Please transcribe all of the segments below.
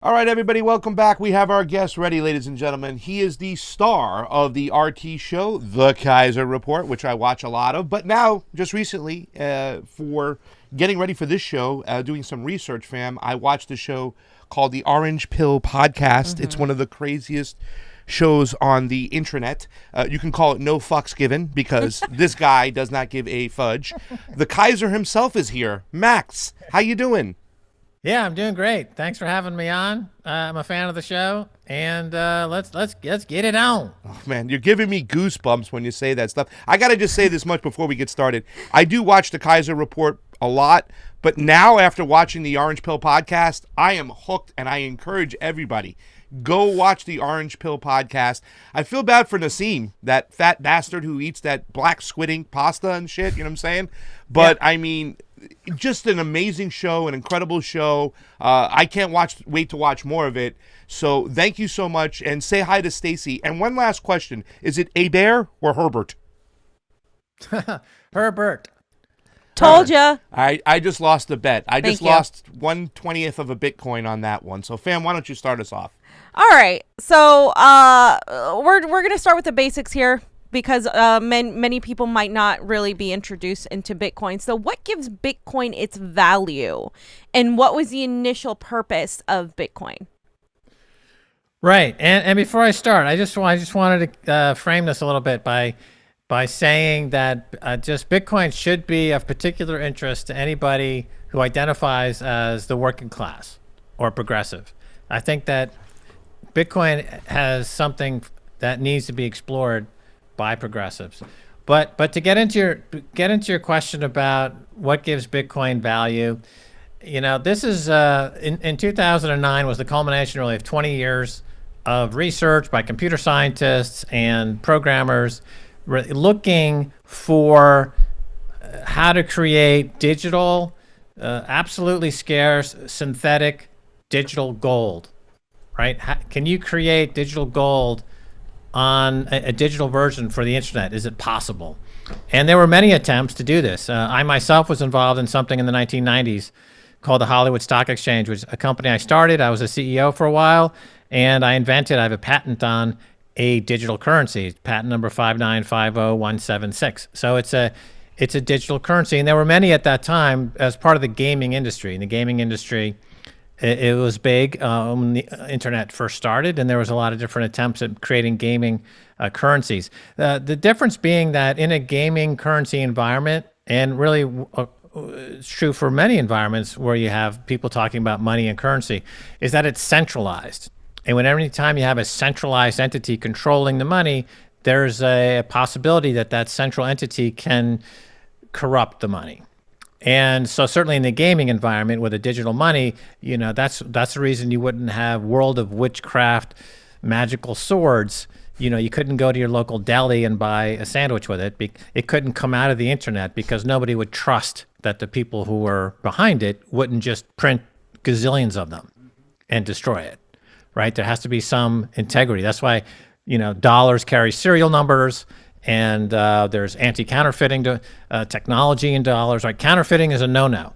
All right, everybody, welcome back. We have our guest ready, ladies and gentlemen. He is the star of the RT show, The Keiser Report, which I watch a lot of. But now, just recently, for getting ready for this show, doing some research, fam, I watched a show called the Orange Pill Podcast. Mm-hmm. It's one of the craziest shows on the intranet. You can call it No Fucks Given, because this guy does not give a fudge. The Keiser himself is here. Max, how you doing? Yeah, I'm doing great. Thanks for having me on. I'm a fan of the show, and let's get it on. Oh, man, you're giving me goosebumps when you say that stuff. I got to just say this much before we get started. I do watch the Keiser Report a lot, but now after watching the Orange Pill Podcast, I am hooked, and I encourage everybody, go watch the Orange Pill Podcast. I feel bad for Nassim, that fat bastard who eats that black squid ink pasta and shit, you know what I'm saying? But, yeah. I mean, just an amazing show, an incredible show. I can't wait to watch more of it. So thank you so much, and say hi to Stacy. And one last question. Is it Herbert or Herbert? Herbert. Told ya. I just lost a bet. I Thank just you. lost 1/20th of a Bitcoin on that one. So, fam, why don't you start us off? All right. So we're going to start with the basics here, because many people might not really be introduced into Bitcoin. So what gives Bitcoin its value, and what was the initial purpose of Bitcoin? Right. And before I start, I just wanted to frame this a little bit by saying that just Bitcoin should be of particular interest to anybody who identifies as the working class or progressive. I think that Bitcoin has something that needs to be explored by progressives. But to get into your question about what gives Bitcoin value, you know, this is in 2009 was the culmination really of 20 years of research by computer scientists and programmers looking for how to create digital, absolutely scarce synthetic digital gold, right? Can you create digital gold on a digital version for the internet? Is it possible? And there were many attempts to do this. I myself was involved in something in the 1990s called the Hollywood Stock Exchange, which is a company I started. I was a CEO for a while, and I have a patent on a digital currency, patent number 5950176. So it's a digital currency, and there were many at that time as part of the gaming industry. In the gaming industry, it was big when the internet first started, and there was a lot of different attempts at creating gaming currencies. The difference being that in a gaming currency environment, and really it's true for many environments where you have people talking about money and currency, is that it's centralized. And every time you have a centralized entity controlling the money, there's a possibility that that central entity can corrupt the money. And so certainly in the gaming environment with a digital money, you know, that's the reason you wouldn't have World of Witchcraft magical swords. You know, you couldn't go to your local deli and buy a sandwich with it. It couldn't come out of the internet because nobody would trust that the people who were behind it wouldn't just print gazillions of them and destroy it, right? There has to be some integrity. That's why, you know, dollars carry serial numbers. And there's anti-counterfeiting technology in dollars. Right? Counterfeiting is a no-no.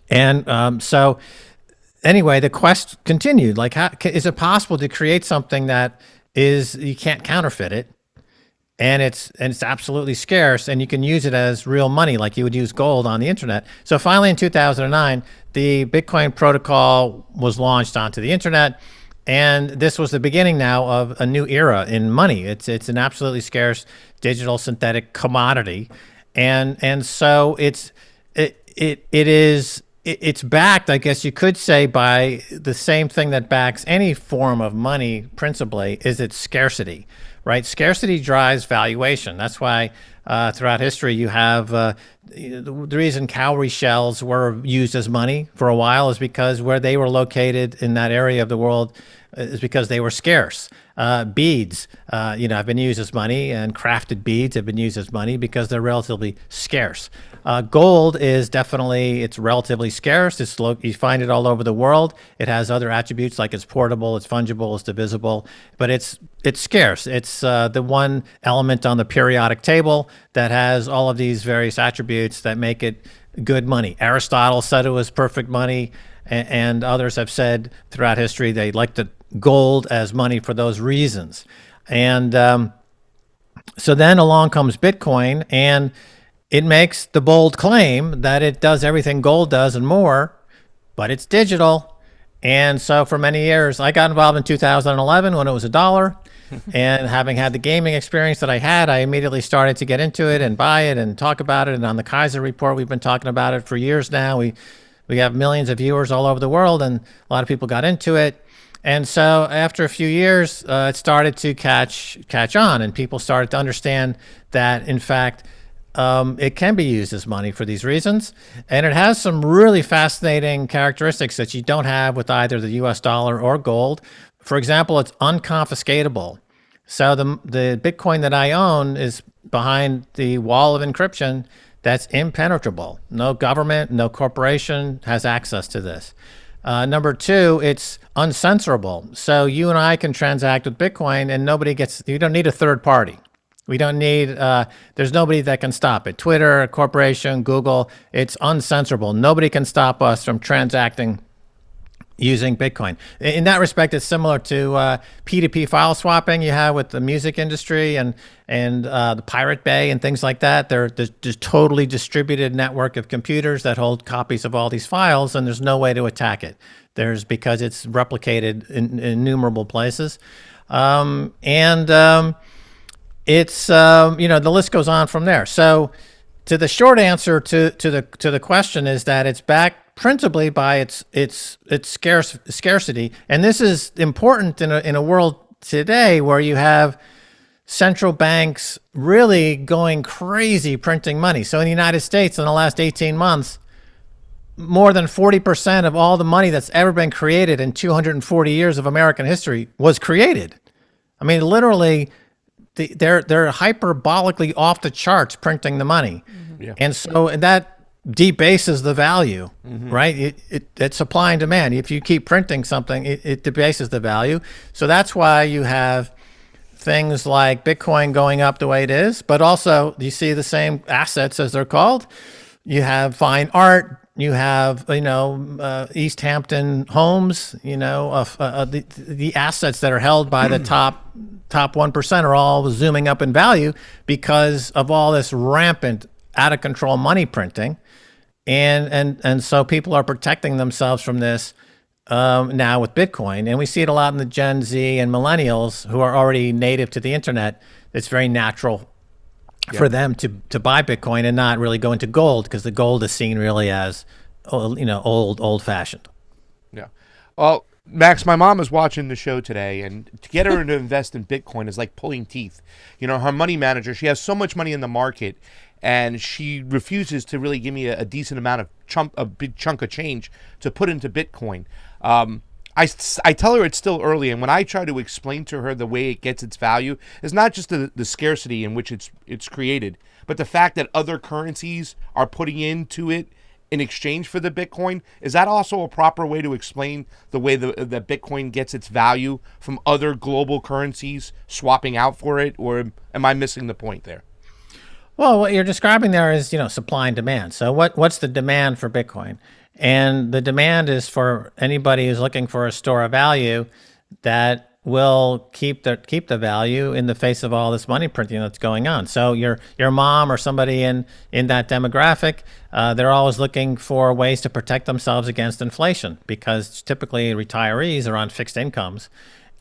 And so anyway, the quest continued. Like, how is it possible to create something that you can't counterfeit it, and it's absolutely scarce, and you can use it as real money like you would use gold on the internet? So finally in 2009, the Bitcoin protocol was launched onto the internet. And this was the beginning now of a new era in money. It's an absolutely scarce digital synthetic commodity, and so it's backed, I guess you could say, by the same thing that backs any form of money principally, is its scarcity, right? Scarcity drives valuation. That's why throughout history you have the reason cowrie shells were used as money for a while is because where they were located in that area of the world is because they were scarce. Beads, have been used as money, and crafted beads have been used as money because they're relatively scarce. Gold is definitely, it's relatively scarce. You find it all over the world. It has other attributes like it's portable, it's fungible, it's divisible, but it's scarce. It's the one element on the periodic table that has all of these various attributes that make it good money. Aristotle said it was perfect money, and others have said throughout history they like the gold as money for those reasons. And so then along comes Bitcoin, and it makes the bold claim that it does everything gold does and more, but it's digital. And so for many years, I got involved in 2011 when it was $1. And having had the gaming experience that I had, I immediately started to get into it and buy it and talk about it. And on the Keiser report, we've been talking about it for years now. We have millions of viewers all over the world, and a lot of people got into it. And so after a few years, it started to catch on, and people started to understand that, in fact, it can be used as money for these reasons. And it has some really fascinating characteristics that you don't have with either the US dollar or gold. For example, it's unconfiscatable. So the Bitcoin that I own is behind the wall of encryption that's impenetrable. No government, no corporation has access to this. Number two, it's uncensorable. So you and I can transact with Bitcoin and you don't need a third party. We don't need, there's nobody that can stop it. Twitter, a corporation, Google, it's uncensorable. Nobody can stop us from transacting using Bitcoin. In that respect, it's similar to P2P file swapping you have with the music industry and the Pirate Bay and things like that. There's just totally distributed network of computers that hold copies of all these files, and there's no way to attack it. Because it's replicated in innumerable places. It's the list goes on from there. So to the short answer to the question is that it's backed principally by its scarcity, and this is important in a world today where you have central banks really going crazy printing money. So in the United States, in the last 18 months, more than 40% of all the money that's ever been created in 240 years of American history was created. I mean, literally, they're hyperbolically off the charts printing the money. Mm-hmm. Yeah. And so that debases the value, mm-hmm. right? It's supply and demand. If you keep printing something, it debases the value. So that's why you have things like Bitcoin going up the way it is, but also you see the same assets, as they're called. You have fine art. You have, East Hampton homes, the assets that are held by the top 1% are all zooming up in value because of all this rampant, out of control money printing. And so people are protecting themselves from this now with Bitcoin. And we see it a lot in the Gen Z and millennials who are already native to the internet. It's very natural for them to buy Bitcoin and not really go into gold, because the gold is seen really as, old fashioned. Yeah. Well, Max, my mom is watching the show today, and to get her to invest in Bitcoin is like pulling teeth. Her money manager, she has so much money in the market, and she refuses to really give me a decent amount of a big chunk of change to put into Bitcoin. I tell her it's still early, and when I try to explain to her the way it gets its value, is not just the scarcity in which it's created, but the fact that other currencies are putting into it in exchange for the Bitcoin. Is that also a proper way to explain the way that Bitcoin gets its value from other global currencies swapping out for it, or am I missing the point there? Well, what you're describing there is, supply and demand. So what's the demand for Bitcoin? And the demand is for anybody who's looking for a store of value that will keep the value in the face of all this money printing that's going on. So your mom or somebody in that demographic, they're always looking for ways to protect themselves against inflation, because typically retirees are on fixed incomes.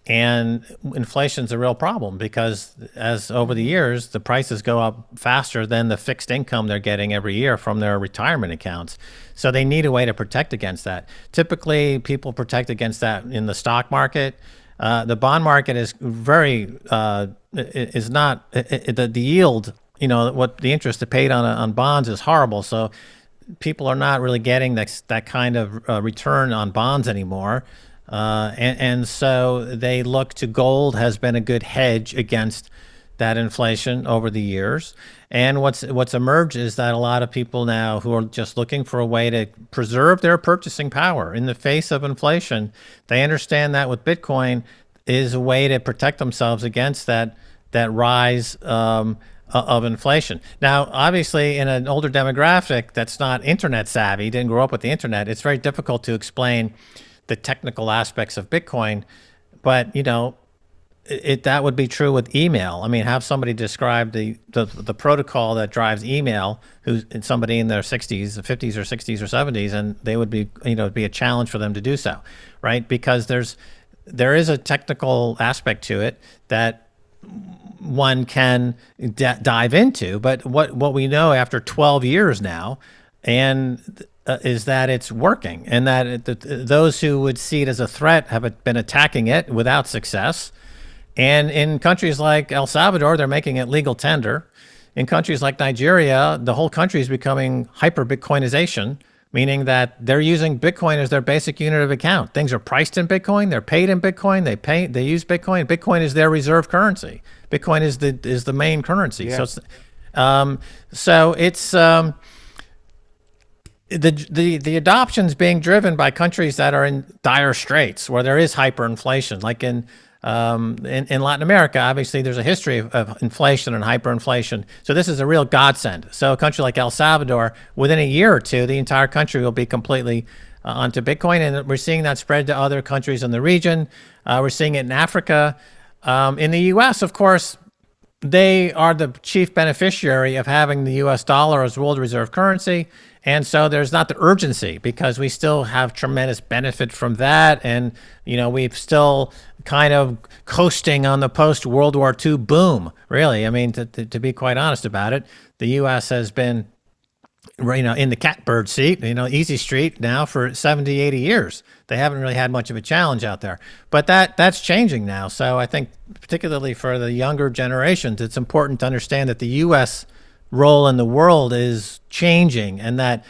And inflation's a real problem, because as over the years, the prices go up faster than the fixed income they're getting every year from their retirement accounts. So they need a way to protect against that. Typically, people protect against that in the stock market. The bond market is the yield, what the interest paid on bonds is horrible. So people are not really getting that kind of return on bonds anymore. And so they look to gold has been a good hedge against that inflation over the years. And what's emerged is that a lot of people now who are just looking for a way to preserve their purchasing power in the face of inflation, they understand that with Bitcoin is a way to protect themselves against that rise of inflation. Now, obviously, in an older demographic that's not internet savvy, didn't grow up with the internet, it's very difficult to explain the technical aspects of Bitcoin. But that would be true with email. I mean, have somebody describe the protocol that drives email, who's somebody in their 60s, 50s or 60s or 70s, and they would be, it'd be a challenge for them to do so, right? Because there is a technical aspect to it that one can dive into. But what we know after 12 years now, and is that it's working, and that those who would see it as a threat have been attacking it without success. And in countries like El Salvador, they're making it legal tender. In countries like Nigeria, the whole country is becoming hyper-Bitcoinization, meaning that they're using Bitcoin as their basic unit of account. Things are priced in Bitcoin, they're paid in Bitcoin, they use Bitcoin. Bitcoin is their reserve currency. Bitcoin is the main currency. Yeah. So it's the adoption's being driven by countries that are in dire straits, where there is hyperinflation, like in Latin America. Obviously, there's a history of inflation and hyperinflation. So this is a real godsend. So a country like El Salvador, within a year or two, the entire country will be completely onto Bitcoin. And we're seeing that spread to other countries in the region. We're seeing it in Africa. In the U.S., of course, they are the chief beneficiary of having the U.S. dollar as world reserve currency. And so there's not the urgency, because we still have tremendous benefit from that. And, we've still kind of coasting on the post-World War II boom, really. I mean, to be quite honest about it, the U.S. has been, in the catbird seat, easy street now for 70, 80 years. They haven't really had much of a challenge out there. But that's changing now. So I think particularly for the younger generations, it's important to understand that the U.S. role in the world is changing, and that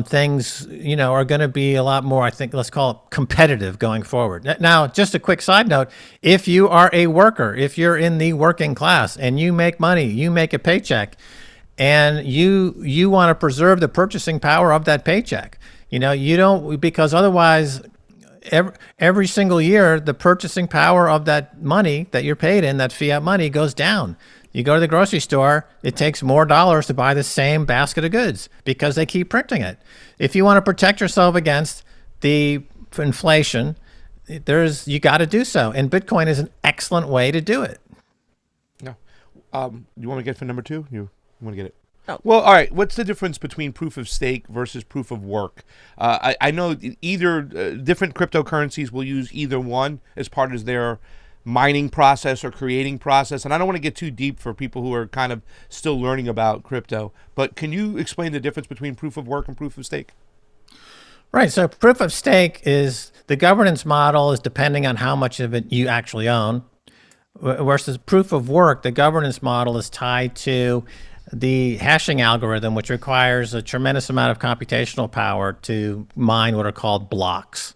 things, are going to be a lot more, I think, let's call it competitive going forward. Now, just a quick side note, if you are a worker, if you're in the working class and you make money, you make a paycheck, and you want to preserve the purchasing power of that paycheck, you don't, because otherwise every single year, the purchasing power of that money that you're paid in, that fiat money, goes down. You go to the grocery store, it takes more dollars to buy the same basket of goods because they keep printing it. If you want to protect yourself against the inflation, you got to do so. And Bitcoin is an excellent way to do it. No. You want to get for number two? You want to get it? Oh. Well, all right. What's the difference between proof of stake versus proof of work? I know either different cryptocurrencies will use either one as part of their mining process or creating process. And I don't want to get too deep for people who are kind of still learning about crypto, but can you explain the difference between proof of work and proof of stake? Right. So proof of stake is the governance model is depending on how much of it you actually own, versus proof of work, the governance model is tied to the hashing algorithm, which requires a tremendous amount of computational power to mine what are called blocks.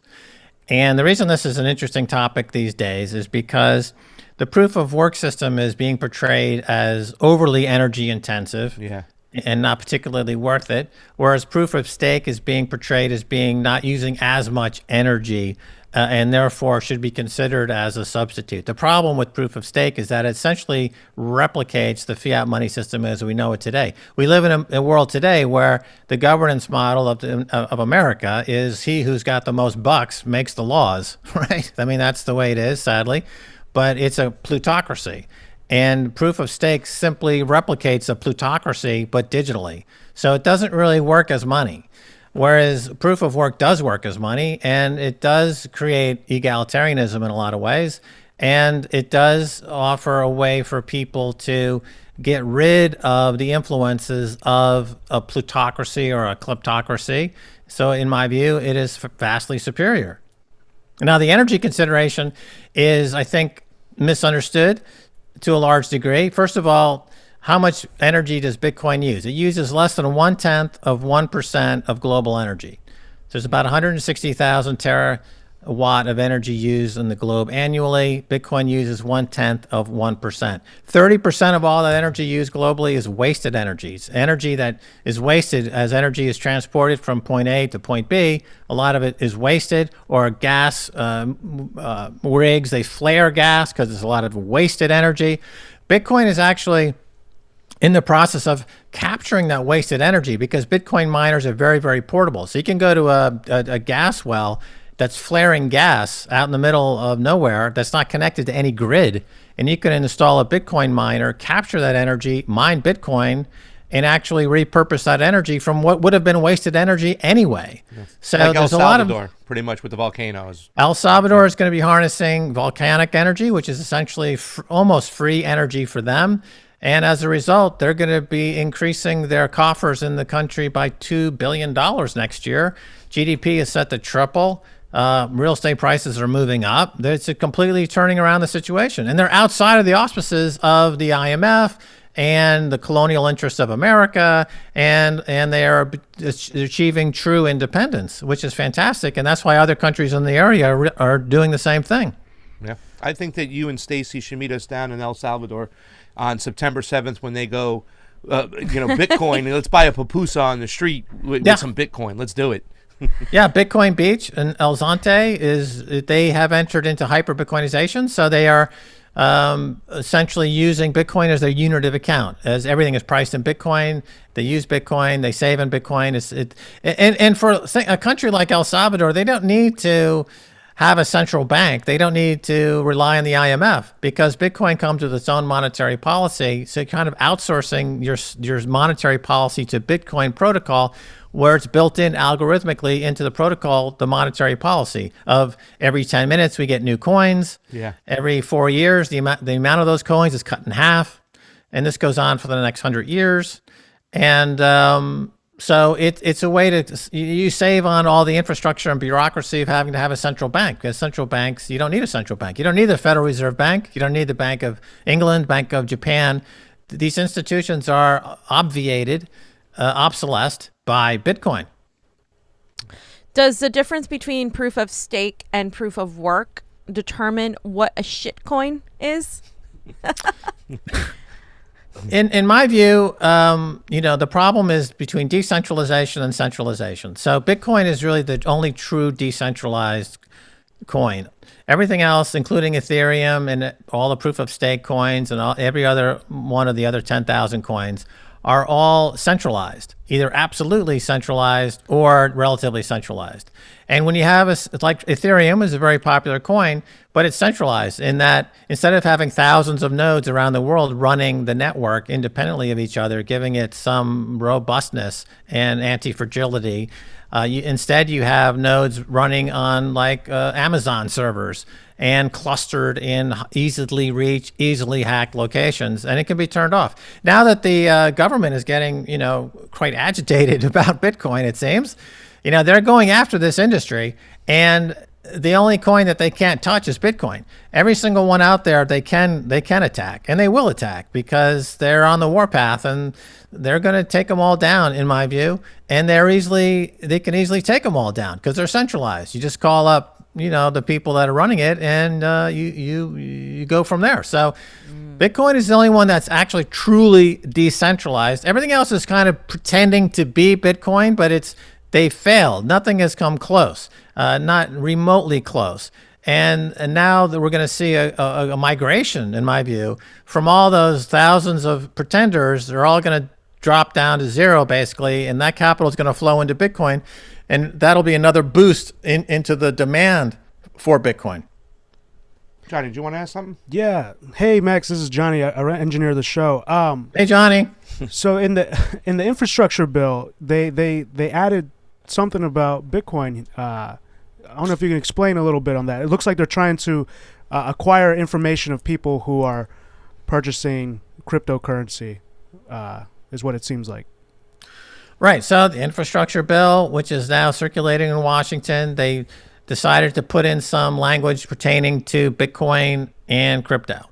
And the reason this is an interesting topic these days is because the proof of work system is being portrayed as overly energy intensive, and not particularly worth it, whereas proof of stake is being portrayed as being not using as much energy and therefore should be considered as a substitute. The problem with proof of stake is that it essentially replicates the fiat money system as we know it today. We live in a world today where the governance model of America is he who's got the most bucks makes the laws, right? I mean, that's the way it is, sadly, but it's a plutocracy. And proof of stake simply replicates a plutocracy, but digitally. So it doesn't really work as money. Whereas proof of work does work as money, and it does create egalitarianism in a lot of ways, and it does offer a way for people to get rid of the influences of a plutocracy or a kleptocracy. So in my view, it is vastly superior. Now, the energy consideration is, I think, misunderstood to a large degree. First of all, how much energy does Bitcoin use? It uses less than 1/10 of 1% of global energy. There's about 160,000 terawatt of energy used in the globe annually. Bitcoin uses 1/10 of 1%. 30% of all that energy used globally is wasted energy. It's energy that is wasted as energy is transported from point A to point B. A lot of it is wasted, or gas rigs, they flare gas because there's a lot of wasted energy. Bitcoin is actually in the process of capturing that wasted energy, because Bitcoin miners are very, very portable. So you can go to a gas well that's flaring gas out in the middle of nowhere that's not connected to any grid, and you can install a Bitcoin miner, capture that energy, mine Bitcoin, and actually repurpose that energy from what would have been wasted energy anyway. Yes. So like there's El a lot Salvador, of pretty much with the volcanoes. El Salvador is going to be harnessing volcanic energy, which is essentially almost free energy for them. And as a result, they're going to be increasing their coffers in the country by $2 billion next year. GDP is set to triple. Real estate prices are moving up. It's completely turning around the situation. And they're outside of the auspices of the IMF and the colonial interests of America, and they are achieving true independence, which is fantastic. And that's why other countries in the area are doing the same thing. Yeah, I think that you and Stacy should meet us down in El Salvador on September 7th when they go, Bitcoin. Let's buy a pupusa on the street with some Bitcoin. Let's do it. Yeah, Bitcoin Beach and El Zonte they have entered into hyper Bitcoinization. So they are essentially using Bitcoin as their unit of account, as everything is priced in Bitcoin. They use Bitcoin, they save in Bitcoin. And for a country like El Salvador, they don't need to have a central bank. They don't need to rely on the IMF because Bitcoin comes with its own monetary policy. So kind of outsourcing your monetary policy to Bitcoin protocol, where it's built in algorithmically into the protocol, the monetary policy of every 10 minutes we get new coins. Yeah. Every 4 years, the amount of those coins is cut in half. And this goes on for the next 100 years. And so it's a way to, you save on all the infrastructure and bureaucracy of having to have a central bank. Because central banks, you don't need a central bank. You don't need the Federal Reserve Bank. You don't need the Bank of England, Bank of Japan. These institutions are obviated, obsolesced by Bitcoin. Does the difference between proof of stake and proof of work determine what a shitcoin is? In my view, the problem is between decentralization and centralization. So Bitcoin is really the only true decentralized coin. Everything else, including Ethereum and all the proof of stake coins and every other one of the other 10,000 coins, are all centralized, either absolutely centralized or relatively centralized. And when you have like Ethereum is a very popular coin, but it's centralized in that instead of having thousands of nodes around the world running the network independently of each other, giving it some robustness and anti-fragility, instead you have nodes running on like Amazon servers and clustered in easily reached, easily hacked locations, and it can be turned off. Now that the government is getting, quite agitated about Bitcoin, it seems, they're going after this industry, and the only coin that they can't touch is Bitcoin. Every single one out there they can attack, and they will attack because they're on the warpath, and they're going to take them all down, in my view. And they can easily take them all down because they're centralized. You just call up, the people that are running it, and you go from there. So Bitcoin is the only one that's actually truly decentralized. Everything else is kind of pretending to be Bitcoin, but they failed. Nothing has come close, not remotely close. And now that we're going to see a migration, in my view, from all those thousands of pretenders, they're all going to drop down to zero, basically, and that capital is going to flow into Bitcoin, and that'll be another boost into the demand for Bitcoin. Johnny, do you want to ask something? Yeah. Hey, Max, this is Johnny. I engineer the show. Hey, Johnny. So in the infrastructure bill, they added something about Bitcoin. I don't know if you can explain a little bit on that. It looks like they're trying to acquire information of people who are purchasing cryptocurrency, is what it seems like. Right. So the infrastructure bill, which is now circulating in Washington, they decided to put in some language pertaining to Bitcoin and crypto.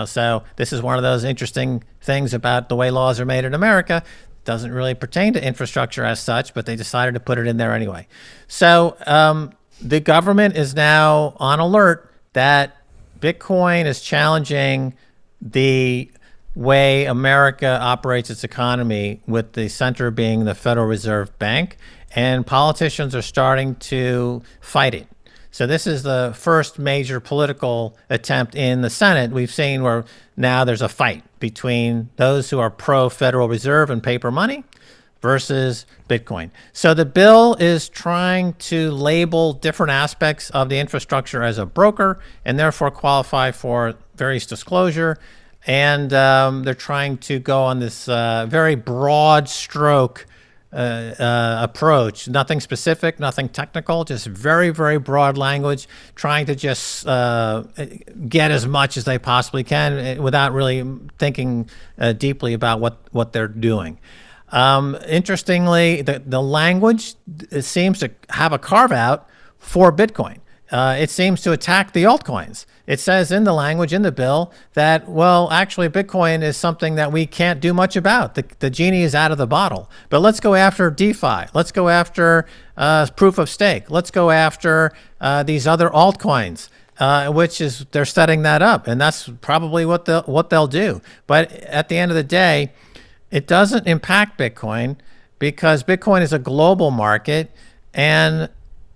So this is one of those interesting things about the way laws are made in America. It doesn't really pertain to infrastructure as such, but they decided to put it in there anyway. So the government is now on alert that Bitcoin is challenging the way America operates its economy, with the center being the Federal Reserve Bank, and politicians are starting to fight it. So this is the first major political attempt in the Senate we've seen where now there's a fight between those who are pro-Federal Reserve and paper money versus Bitcoin. So the bill is trying to label different aspects of the infrastructure as a broker and therefore qualify for various disclosure. And they're trying to go on this very broad stroke approach, nothing specific, nothing technical, just very, very broad language, trying to just get as much as they possibly can without really thinking deeply about what they're doing. Interestingly, the language seems to have a carve out for Bitcoin. It seems to attack the altcoins. It says in the language in the bill that, well, actually, Bitcoin is something that we can't do much about. The genie is out of the bottle. But let's go after DeFi. Let's go after proof of stake. Let's go after these other altcoins, which is they're setting that up, and that's probably what they'll do. But at the end of the day, it doesn't impact Bitcoin because Bitcoin is a global market, and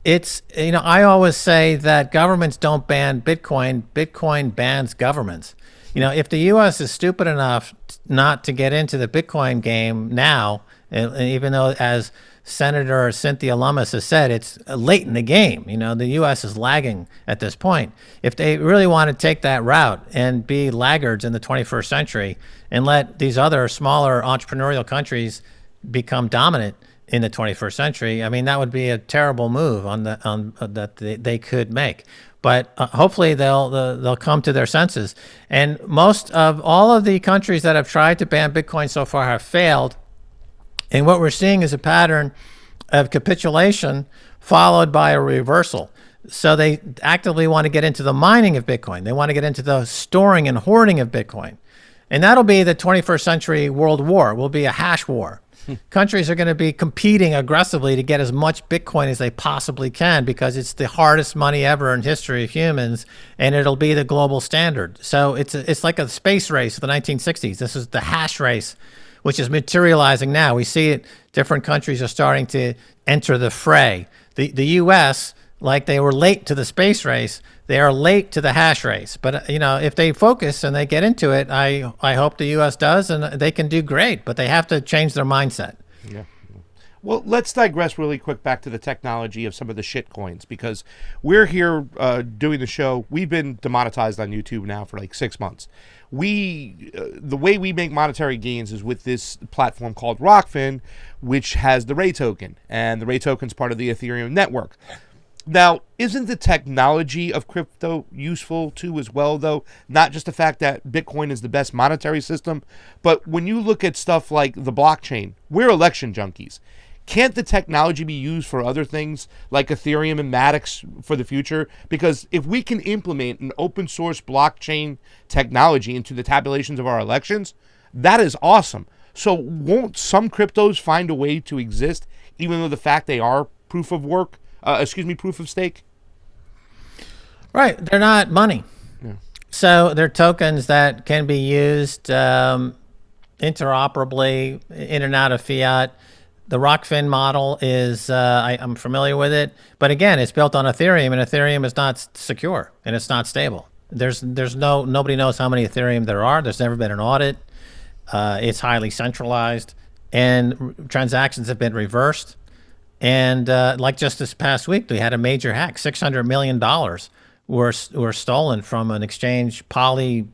it's, I always say that governments don't ban Bitcoin. Bitcoin bans governments. If the U.S. is stupid enough not to get into the Bitcoin game now, and even though, as Senator Cynthia Lummis has said, it's late in the game. The U.S. is lagging at this point. If they really want to take that route and be laggards in the 21st century and let these other smaller entrepreneurial countries become dominant in the 21st century, I mean, that would be a terrible move that they could make. But hopefully they'll come to their senses. And most of all of the countries that have tried to ban Bitcoin so far have failed. And what we're seeing is a pattern of capitulation followed by a reversal. So they actively want to get into the mining of Bitcoin. They want to get into the storing and hoarding of Bitcoin. And that'll be the 21st century world war. Will be a hash war. Countries are going to be competing aggressively to get as much Bitcoin as they possibly can because it's the hardest money ever in history of humans, and it'll be the global standard. So it's like a space race of the 1960s. This is the hash race, which is materializing now. We see it. Different countries are starting to enter the fray. The U.S., like they were late to the space race, they are late to the hash race. But if they focus and they get into it, I hope the U.S. does, and they can do great. But they have to change their mindset. Yeah. Well, let's digress really quick back to the technology of some of the shit coins, because we're here doing the show. We've been demonetized on YouTube now for like 6 months. The way we make monetary gains is with this platform called Rokfin, which has the Ray token, and the Ray token is part of the Ethereum network. Now, isn't the technology of crypto useful too as well, though? Not just the fact that Bitcoin is the best monetary system, but when you look at stuff like the blockchain, we're election junkies. Can't the technology be used for other things like Ethereum and Matic for the future? Because if we can implement an open source blockchain technology into the tabulations of our elections, that is awesome. So won't some cryptos find a way to exist, even though the fact they are proof of stake? Right. They're not money. Yeah. So they're tokens that can be used interoperably in and out of fiat. The Rokfin model is, I'm familiar with it, but again, it's built on Ethereum, and Ethereum is not secure and it's not stable. Nobody knows how many Ethereum there are. There's never been an audit. It's highly centralized, and transactions have been reversed. And like just this past week, we had a major hack. $600 million were stolen from an exchange, Poly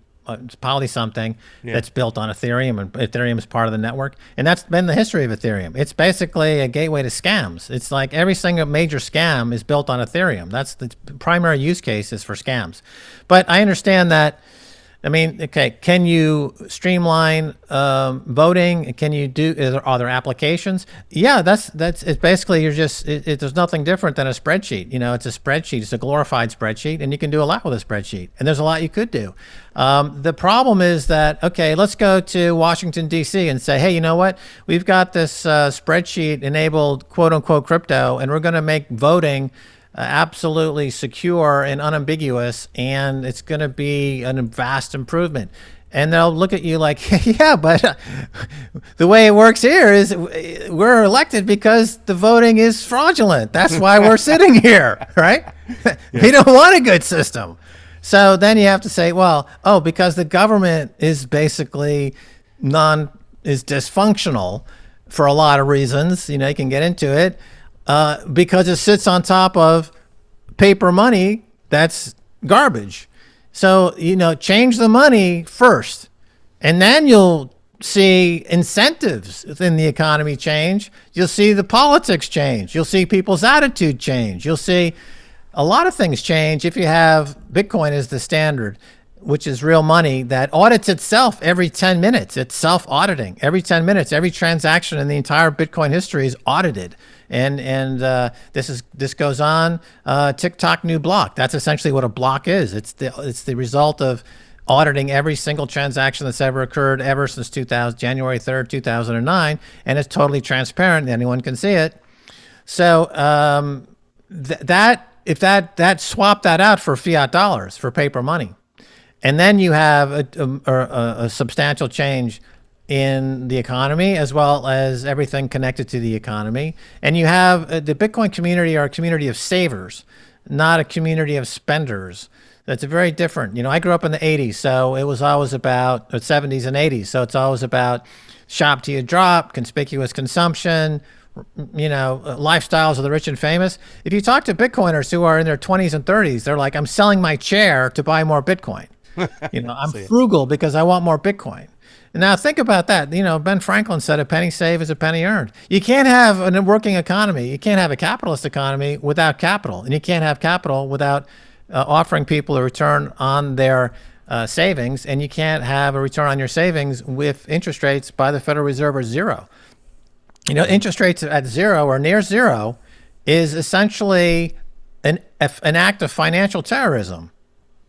something, that's built on Ethereum, and Ethereum is part of the network. And that's been the history of Ethereum. It's basically a gateway to scams. It's like every single major scam is built on Ethereum. That's the primary use case, is for scams. But I understand that. I mean, okay, can you streamline voting? Can you are there applications? Yeah, that's it's basically there's nothing different than a spreadsheet. It's a spreadsheet. It's a glorified spreadsheet, and you can do a lot with a spreadsheet. And there's a lot you could do. The problem is that, okay, let's go to Washington, D.C. and say, hey, you know what? We've got this spreadsheet enabled, quote unquote, crypto, and we're going to make voting absolutely secure and unambiguous, and it's going to be a vast improvement. And they'll look at you like, yeah, but the way it works here is we're elected because the voting is fraudulent. That's why we're sitting here, right? We don't want a good system. So then you have to say, well, because the government is basically is dysfunctional for a lot of reasons. You can get into it because it sits on top of paper money that's garbage. So, change the money first, and then you'll see incentives within the economy change. You'll see the politics change. You'll see people's attitude change. You'll see a lot of things change if you have Bitcoin as the standard, which is real money that audits itself every 10 minutes. It's self-auditing every 10 minutes. Every transaction in the entire Bitcoin history is audited. And this goes on TikTok new block. That's essentially what a block is. It's the result of auditing every single transaction that's ever occurred ever since January 3rd, 2009, and it's totally transparent. Anyone can see it. So if swap that out for fiat dollars, for paper money, and then you have a substantial change in the economy, as well as everything connected to the economy. And you have the Bitcoin community are a community of savers, not a community of spenders. That's very different. I grew up in the 80s, so it was always about, 70s and 80s, so it's always about shop till you drop, conspicuous consumption, lifestyles of the rich and famous. If you talk to Bitcoiners who are in their 20s and 30s, they're like, I'm selling my chair to buy more Bitcoin. I'm frugal because I want more Bitcoin. Now think about that. Ben Franklin said a penny saved is a penny earned. You can't have a working economy. You can't have a capitalist economy without capital, and you can't have capital without offering people a return on their savings, and you can't have a return on your savings with interest rates by the Federal Reserve are zero. Interest rates at zero or near zero is essentially an act of financial terrorism.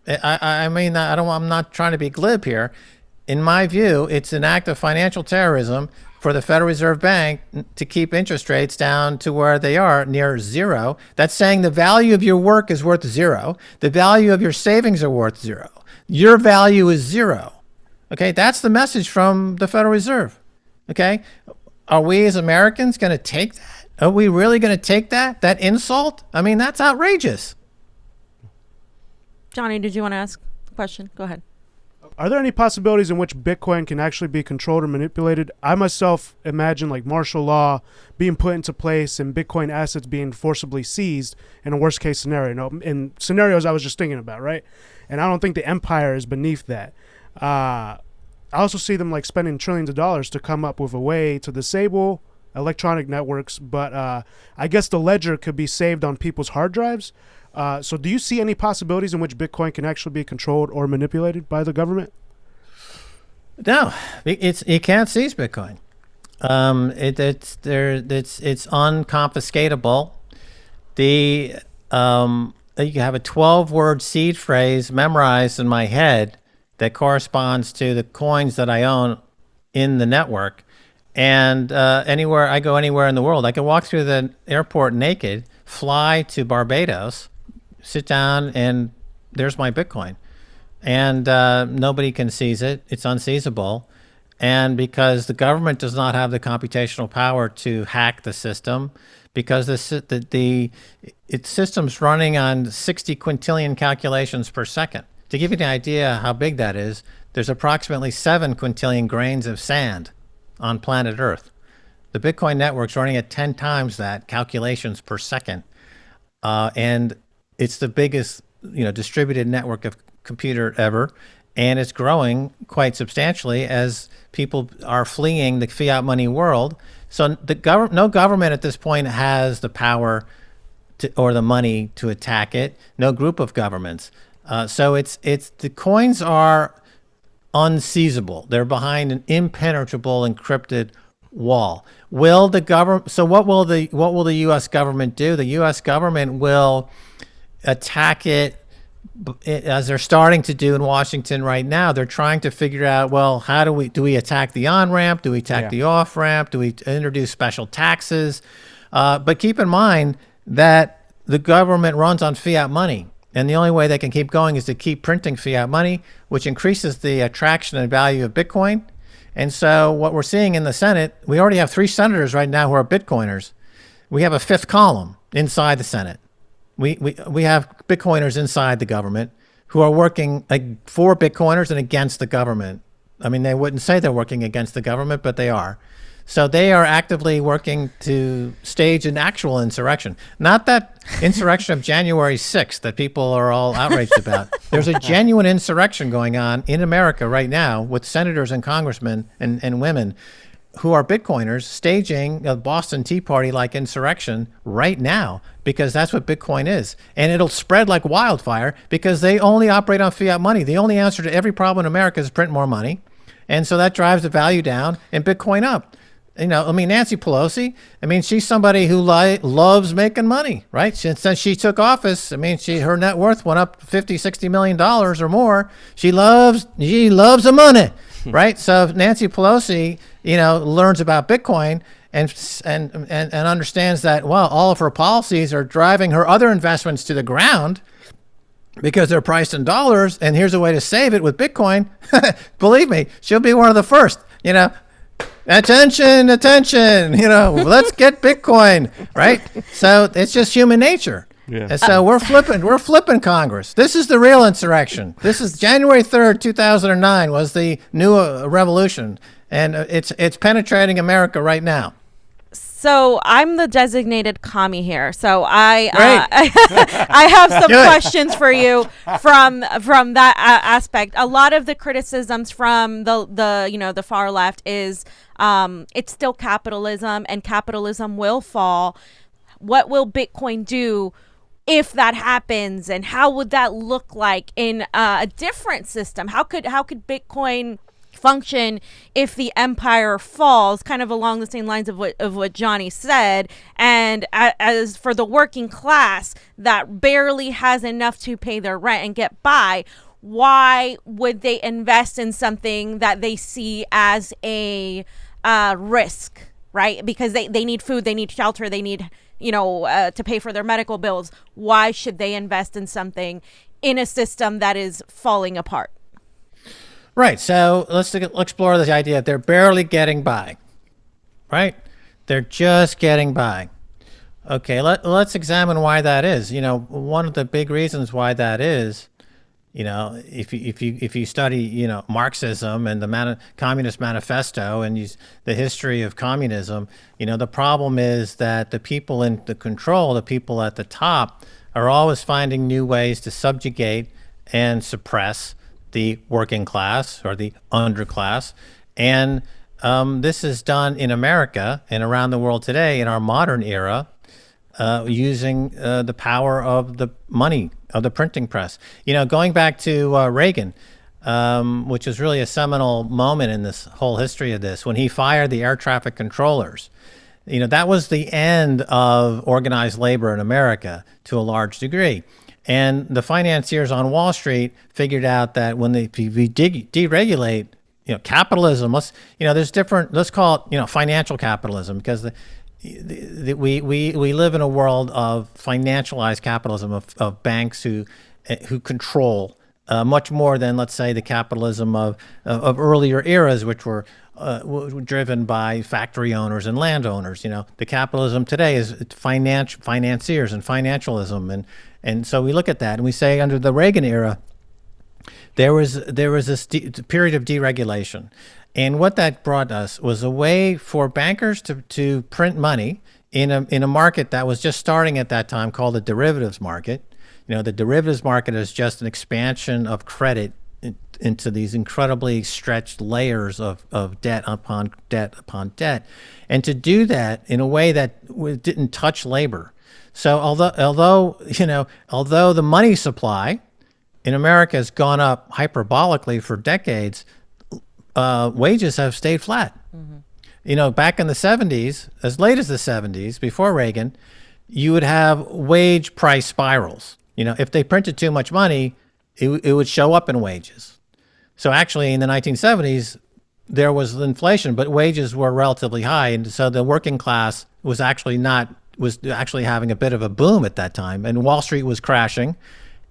I'm not trying to be glib here. In my view, it's an act of financial terrorism for the Federal Reserve Bank to keep interest rates down to where they are, near zero. That's saying the value of your work is worth zero. The value of your savings are worth zero. Your value is zero. Okay, that's the message from the Federal Reserve. Okay, are we as Americans going to take that? Are we really going to take that insult? That's outrageous. Jonny, did you want to ask a question? Go ahead. Are there any possibilities in which Bitcoin can actually be controlled or manipulated? I myself imagine like martial law being put into place and Bitcoin assets being forcibly seized in a worst case scenario. In scenarios I was just thinking about, right? And I don't think the empire is beneath that. I also see them like spending trillions of dollars to come up with a way to disable electronic networks, but I guess the ledger could be saved on people's hard drives. So do you see any possibilities in which Bitcoin can actually be controlled or manipulated by the government? No, you can't seize Bitcoin. It's unconfiscatable. You have a 12-word seed phrase memorized in my head that corresponds to the coins that I own in the network. And anywhere I go, anywhere in the world, I can walk through the airport naked, fly to Barbados, sit down, and there's my Bitcoin. And nobody can seize it. It's unseizable. And because the government does not have the computational power to hack the system, because the system's running on 60 quintillion calculations per second. To give you an idea how big that is, there's approximately 7 quintillion grains of sand on planet Earth. The Bitcoin network's running at 10 times that calculations per second. And it's the biggest, distributed network of computer ever. And it's growing quite substantially as people are fleeing the fiat money world. So no government at this point has the power or the money to attack it. No group of governments. So it's the coins are unseizable. They're behind an impenetrable encrypted wall. Will the government? So what will the U.S. government do? The U.S. government will attack it as they're starting to do in Washington right now. They're trying to figure out, well, how do we attack the on-ramp? Do we attack the off-ramp? Do we introduce special taxes? But keep in mind that the government runs on fiat money. And the only way they can keep going is to keep printing fiat money, which increases the attraction and value of Bitcoin. And so what we're seeing in the Senate, we already have 3 senators right now who are Bitcoiners. We have a 5th column inside the Senate. We have Bitcoiners inside the government who are working for Bitcoiners and against the government. I mean, they wouldn't say they're working against the government, but they are. So they are actively working to stage an actual insurrection. Not that insurrection of January 6th that people are all outraged about. There's a genuine insurrection going on in America right now with senators and congressmen and women who are Bitcoiners staging a Boston Tea Party-like insurrection right now, because that's what Bitcoin is. And it'll spread like wildfire because they only operate on fiat money. The only answer to every problem in America is print more money. And so that drives the value down and Bitcoin up. You know, I mean, Nancy Pelosi, I mean, she's somebody who loves making money, right? Since she took office, I mean, her net worth went up $50-60 million or more. She loves the money, right? So if Nancy Pelosi, you know, learns about Bitcoin and understands that, well, all of her policies are driving her other investments to the ground because they're priced in dollars, and here's a way to save it with Bitcoin, believe me, she'll be one of the first, you know. Attention, you know, let's get Bitcoin, right? So it's just human nature. Yeah. And so we're flipping Congress. This is the real insurrection. This is January 3rd, 2009 was the new revolution, and it's penetrating America right now. So I'm the designated commie here. So I I have some questions for you from that aspect. A lot of the criticisms from the far left is it's still capitalism and capitalism will fall. What will Bitcoin do if that happens, and how would that look like in a different system? How could Bitcoin function if the empire falls, kind of along the same lines of what Jonny said? And as for the working class that barely has enough to pay their rent and get by, why would they invest in something that they see as a risk, right? Because they need food, they need shelter, they need to pay for their medical bills. Why should they invest in something in a system that is falling apart? Right. So let's explore the idea that they're barely getting by, right? They're just getting by. Okay, let's examine why that is. You know, one of the big reasons why that is, you know, if you study, you know, Marxism and the Communist Manifesto and the history of communism, you know, the problem is that the people in the control, the people at the top, are always finding new ways to subjugate and suppress the working class or the underclass. And this is done in America and around the world today in our modern era, using the power of the money, of the printing press. You know, going back to Reagan, which was really a seminal moment in this whole history of this, when he fired the air traffic controllers. You know, that was the end of organized labor in America to a large degree. And the financiers on Wall Street figured out that when we deregulate, you know, capitalism, there's different, let's call it, you know, financial capitalism, because we live in a world of financialized capitalism, of banks who control much more than, let's say, the capitalism of earlier eras, which were driven by factory owners and landowners. You know, the capitalism today is financiers and financialism, and so we look at that and we say under the Reagan era, there was this period of deregulation, and what that brought us was a way for bankers to print money in a market that was just starting at that time, called the derivatives market. You know, the derivatives market is just an expansion of credit into these incredibly stretched layers of debt upon debt upon debt, and to do that in a way that didn't touch labor. So although the money supply in America has gone up hyperbolically for decades, wages have stayed flat. Mm-hmm. You know, back in the 70s, as late as the 70s, before Reagan, you would have wage price spirals. You know, if they printed too much money, it would show up in wages. So actually in the 1970s, there was inflation, but wages were relatively high. And so the working class was actually having a bit of a boom at that time. And Wall Street was crashing.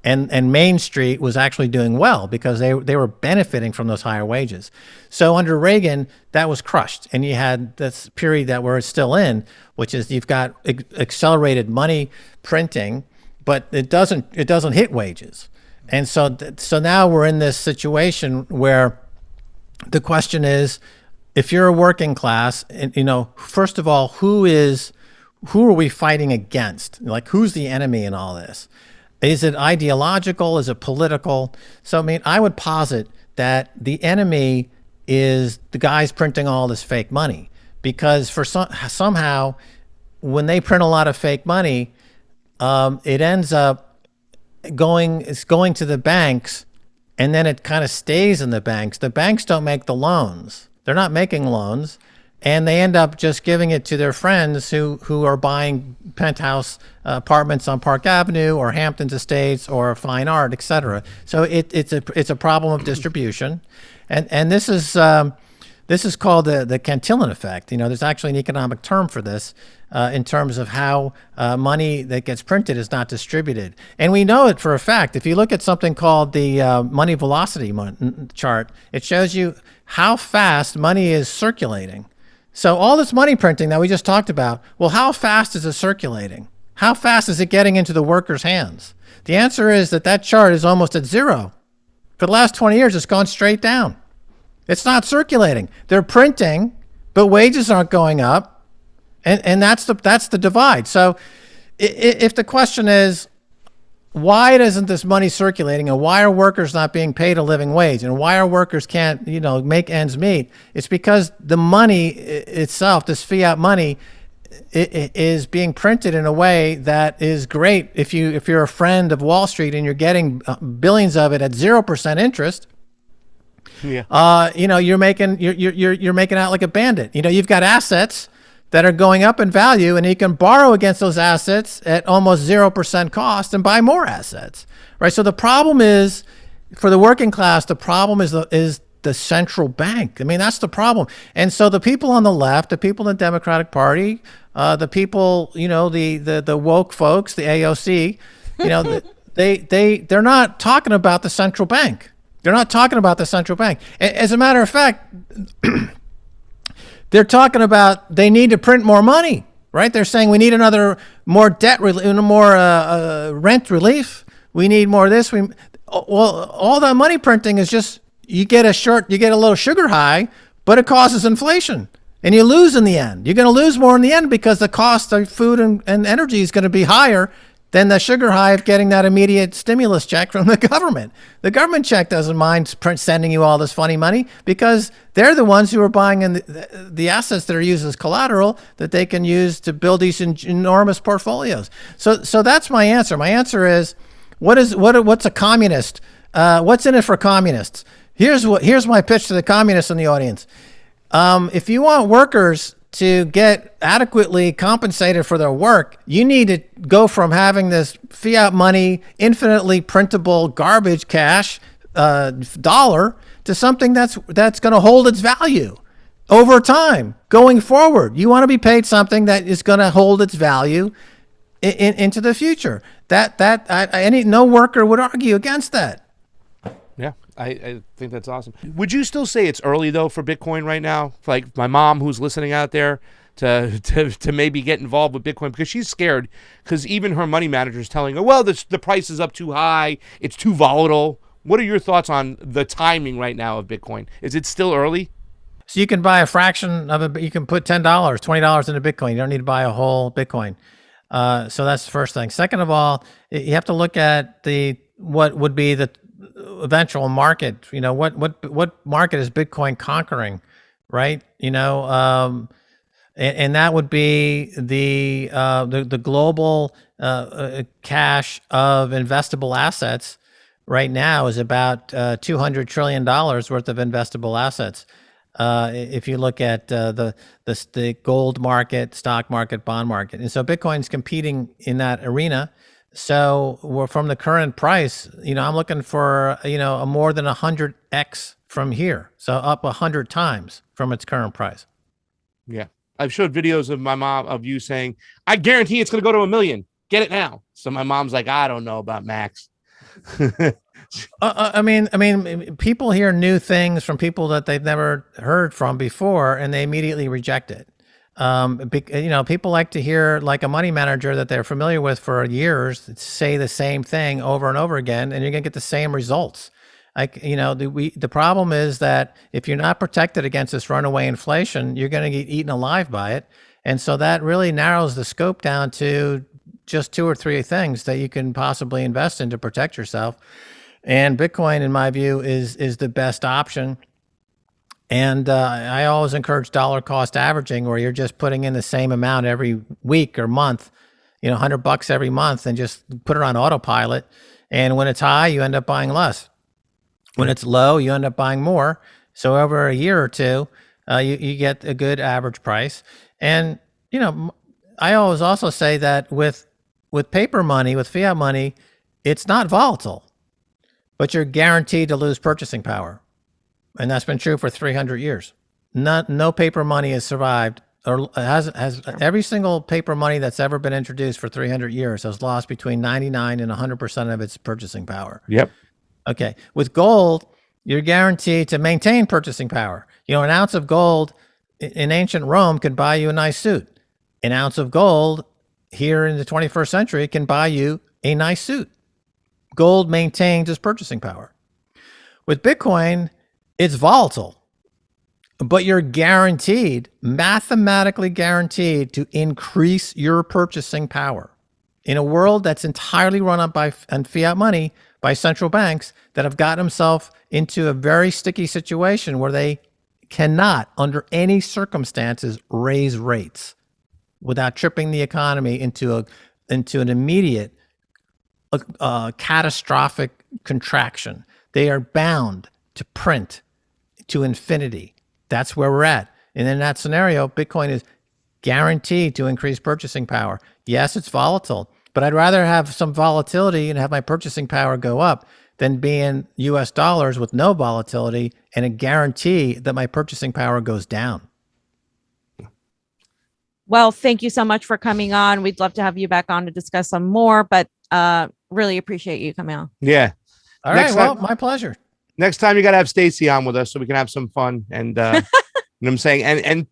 and Main Street was actually doing well because they were benefiting from those higher wages. So under Reagan, that was crushed, and you had this period that we're still in, which is you've got accelerated money printing, but it doesn't hit wages, and so now we're in this situation where the question is, if you're a working class, and first of all, who are we fighting against? Like, who's the enemy in all this? Is it ideological? Is it political? So, I would posit that the enemy is the guys printing all this fake money, because somehow when they print a lot of fake money, it ends up going to the banks, and then it kind of stays in the banks. The banks don't make the loans. They're not making loans. And they end up just giving it to their friends who are buying penthouse apartments on Park Avenue or Hamptons Estates or Fine Art, et cetera. So it's a problem of distribution, and this is called the Cantillon effect. There's actually an economic term for this in terms of how money that gets printed is not distributed, and we know it for a fact. If you look at something called the money velocity chart, it shows you how fast money is circulating. So all this money printing that we just talked about, well, how fast is it circulating? How fast is it getting into the workers' hands? The answer is that chart is almost at zero. For the last 20 years, it's gone straight down. It's not circulating. They're printing, but wages aren't going up, and that's the divide. So if the question is, why isn't this money circulating, and why are workers not being paid a living wage, and why are workers can't make ends meet? It's because the money itself, this fiat money, is being printed in a way that is great if you're a friend of Wall Street and you're getting billions of it at 0% interest. Yeah. You're making out like a bandit. You've got assets that are going up in value, and you can borrow against those assets at almost 0% cost and buy more assets, right? So the problem is, for the working class, the problem is the central bank. That's the problem. And so the people on the left, the people in the Democratic Party, the people, the woke folks, the AOC, they're not talking about the central bank. They're not talking about the central bank. As a matter of fact, they're talking about they need to print more money, right? They're saying we need more debt, more rent relief. We need more of this. Well, all that money printing is just, you get a little sugar high, but it causes inflation, and you lose in the end. You're going to lose more in the end because the cost of food and energy is going to be higher than the sugar high of getting that immediate stimulus check from the government. The government check doesn't mind sending you all this funny money because they're the ones who are buying in the assets that are used as collateral that they can use to build these enormous portfolios. So that's my answer. My answer is, what's a communist? What's in it for communists? Here's my pitch to the communists in the audience. If you want workers to get adequately compensated for their work, you need to go from having this fiat money, infinitely printable garbage cash dollar to something that's going to hold its value over time going forward. You want to be paid something that is going to hold its value into the future. No worker would argue against that. Yeah, I think that's awesome. Would you still say it's early, though, for Bitcoin right now? Like my mom who's listening out there to maybe get involved with Bitcoin because she's scared because even her money manager is telling her, well, the price is up too high. It's too volatile. What are your thoughts on the timing right now of Bitcoin? Is it still early? So you can buy a fraction of it. You can put $10, $20 into Bitcoin. You don't need to buy a whole Bitcoin. So that's the first thing. Second of all, you have to look at what would be the eventual market. What market is Bitcoin conquering, right? And that would be the global cash of investable assets right now is about $200 trillion worth of investable assets. If you look at the gold market, stock market, bond market, and so Bitcoin's competing in that arena. So we're from the current price, I'm looking for, a more than 100x from here. So up 100 times from its current price. Yeah. I've showed videos of my mom, of you saying, I guarantee it's going to go to 1 million. Get it now. So my mom's like, I don't know about Max. I mean, people hear new things from people that they've never heard from before, and they immediately reject it. People like to hear like a money manager that they're familiar with for years say the same thing over and over again, and you're gonna get the same results. The problem is that if you're not protected against this runaway inflation, you're going to get eaten alive by it. And so that really narrows the scope down to just 2 or 3 things that you can possibly invest in to protect yourself. And Bitcoin, in my view, is the best option. And I always encourage dollar cost averaging, where you're just putting in the same amount every week or month, $100 every month, and just put it on autopilot. And when it's high, you end up buying less. When it's low, you end up buying more. So over a year or two, you get a good average price. And, I always also say that with paper money, with fiat money, it's not volatile, but you're guaranteed to lose purchasing power. And that's been true for 300 years. No paper money has survived, or has every single paper money that's ever been introduced for 300 years has lost between 99 and 100% of its purchasing power. Yep. Okay. With gold, you're guaranteed to maintain purchasing power. An ounce of gold in ancient Rome could buy you a nice suit. An ounce of gold here in the 21st century can buy you a nice suit. Gold maintains its purchasing power. With Bitcoin, it's volatile, but you're guaranteed, mathematically guaranteed, to increase your purchasing power. In a world that's entirely run up on fiat money, by central banks that have gotten themselves into a very sticky situation where they cannot, under any circumstances, raise rates without tripping the economy into an immediate catastrophic contraction. They are bound to print to infinity. That's where we're at. And in that scenario, Bitcoin is guaranteed to increase purchasing power. Yes, it's volatile, but I'd rather have some volatility and have my purchasing power go up than be in US dollars with no volatility and a guarantee that my purchasing power goes down. Well, thank you so much for coming on. We'd love to have you back on to discuss some more, but really appreciate you coming on. Yeah. All right. Well, my pleasure. Next time you got to have Stacy on with us so we can have some fun. And you know what I'm saying? And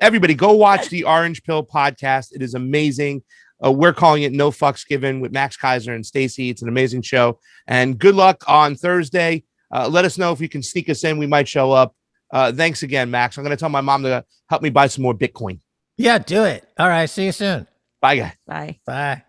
everybody go watch the Orange Pill podcast. It is amazing. We're calling it No Fucks Given with Max Keiser and Stacy. It's an amazing show. And good luck on Thursday. Let us know if you can sneak us in. We might show up. Thanks again, Max. I'm going to tell my mom to help me buy some more Bitcoin. Yeah, do it. All right. See you soon. Bye, guys. Bye. Bye.